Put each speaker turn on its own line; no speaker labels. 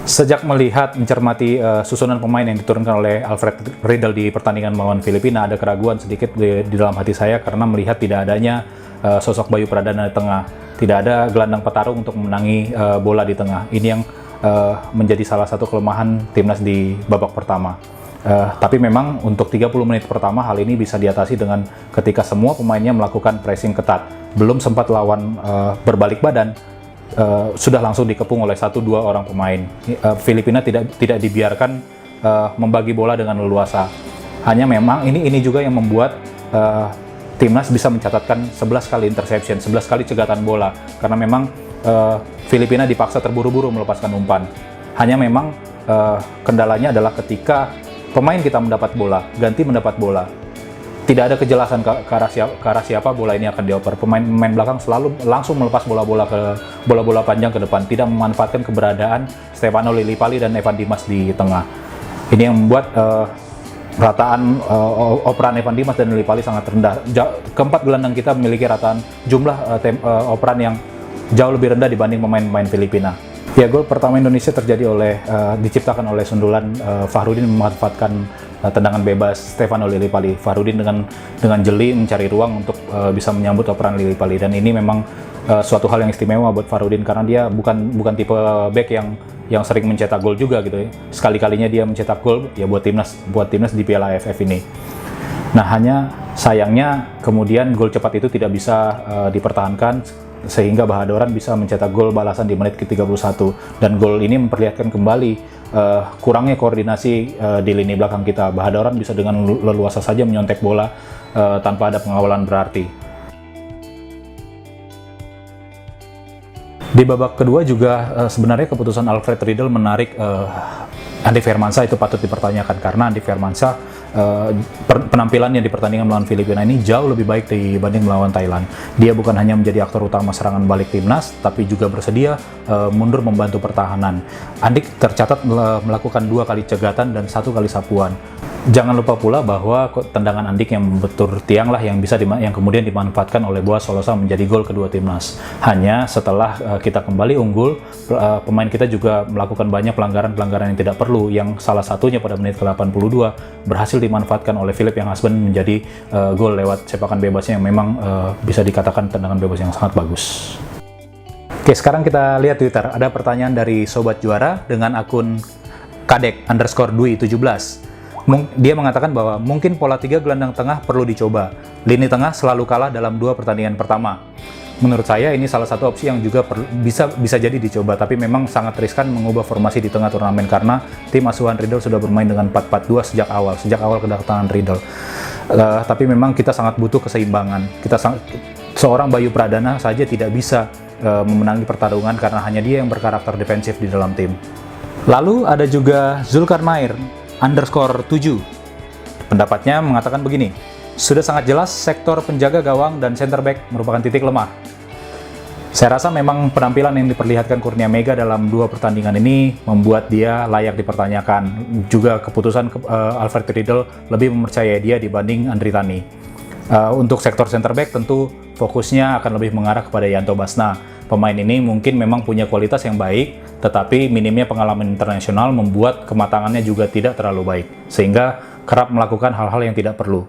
Sejak melihat mencermati susunan pemain yang diturunkan oleh Alfred Riedel di pertandingan melawan Filipina, ada keraguan sedikit di dalam hati saya karena melihat tidak adanya sosok Bayu Pradana di tengah. Tidak ada gelandang petarung untuk memenangi bola di tengah. Ini yang menjadi salah satu kelemahan timnas di babak pertama. Tapi memang untuk 30 menit pertama hal ini bisa diatasi dengan ketika semua pemainnya melakukan pressing ketat. Belum sempat lawan berbalik badan, sudah langsung dikepung oleh 1-2 orang pemain. Filipina tidak dibiarkan membagi bola dengan leluasa. Hanya memang ini juga yang membuat timnas bisa mencatatkan 11 kali interception, 11 kali cegatan bola, karena memang Filipina dipaksa terburu-buru melepaskan umpan. Hanya memang kendalanya adalah ketika pemain kita mendapat bola, ganti mendapat bola, tidak ada kejelasan ke arah siapa bola ini akan dioper. Pemain belakang selalu langsung melepas bola-bola panjang ke depan, tidak memanfaatkan keberadaan Stefano Lillipali dan Evan Dimas di tengah. Ini yang membuat rataan operan Evan Dimas dan Lillipali sangat rendah. Keempat gelandang kita memiliki rataan jumlah operan yang jauh lebih rendah dibanding pemain-pemain Filipina. Ya, gol pertama Indonesia diciptakan oleh sundulan Fahrudin memanfaatkan tendangan bebas Stefano Lillipali. Fahrudin dengan jeli mencari ruang untuk bisa menyambut operan Lillipali, dan ini memang suatu hal yang istimewa buat Fahrudin karena dia bukan tipe back yang sering mencetak gol juga gitu ya. Sekali-kalinya dia mencetak gol ya buat timnas di Piala AFF ini. Nah, hanya sayangnya kemudian gol cepat itu tidak bisa dipertahankan sehingga Bahadoran bisa mencetak gol balasan di menit ke-31, dan gol ini memperlihatkan kembali kurangnya koordinasi di lini belakang kita. Bahadoran bisa dengan leluasa saja menyontek bola tanpa ada pengawalan berarti. Di babak kedua juga sebenarnya keputusan Alfred Riedel menarik Andi Firmansyah itu patut dipertanyakan, karena Andi Firmansyah penampilannya di pertandingan melawan Filipina ini jauh lebih baik dibanding melawan Thailand. Dia bukan hanya menjadi aktor utama serangan balik timnas, tapi juga bersedia mundur membantu pertahanan. Andik tercatat melakukan 2 kali cegatan dan 1 kali sapuan. Jangan lupa pula bahwa tendangan Andik yang membentur tiang lah yang kemudian dimanfaatkan oleh Boaz Solosa menjadi gol kedua timnas. Hanya setelah kita kembali unggul, pemain kita juga melakukan banyak pelanggaran yang tidak perlu, yang salah satunya pada menit ke-82 berhasil dimanfaatkan oleh Philip yang Husband menjadi gol lewat sepakan bebasnya yang memang bisa dikatakan tendangan bebas yang sangat bagus. Oke, sekarang kita lihat Twitter. Ada pertanyaan dari Sobat Juara dengan akun kadek_dui17. Dia mengatakan bahwa mungkin pola 3 gelandang tengah perlu dicoba. Lini tengah selalu kalah dalam 2 pertandingan pertama. Menurut saya ini salah satu opsi yang juga bisa jadi dicoba, tapi memang sangat riskan mengubah formasi di tengah turnamen karena tim asuhan Riedel sudah bermain dengan 4-4-2 sejak awal kedatangan Riedel. Tapi memang kita sangat butuh keseimbangan. Seorang Bayu Pradana saja tidak bisa memenangi pertarungan karena hanya dia yang berkarakter defensif di dalam tim. Lalu ada juga Zulkarnair_7. Pendapatnya mengatakan begini: sudah sangat jelas sektor penjaga gawang dan center back merupakan titik lemah. Saya rasa memang penampilan yang diperlihatkan Kurnia Mega dalam 2 pertandingan ini membuat dia layak dipertanyakan. Juga keputusan Alfred Riedel lebih mempercayai dia dibanding Andri Tani. Untuk sektor center back tentu fokusnya akan lebih mengarah kepada Yanto Basna. Pemain ini mungkin memang punya kualitas yang baik, tetapi minimnya pengalaman internasional membuat kematangannya juga tidak terlalu baik, sehingga kerap melakukan hal-hal yang tidak perlu.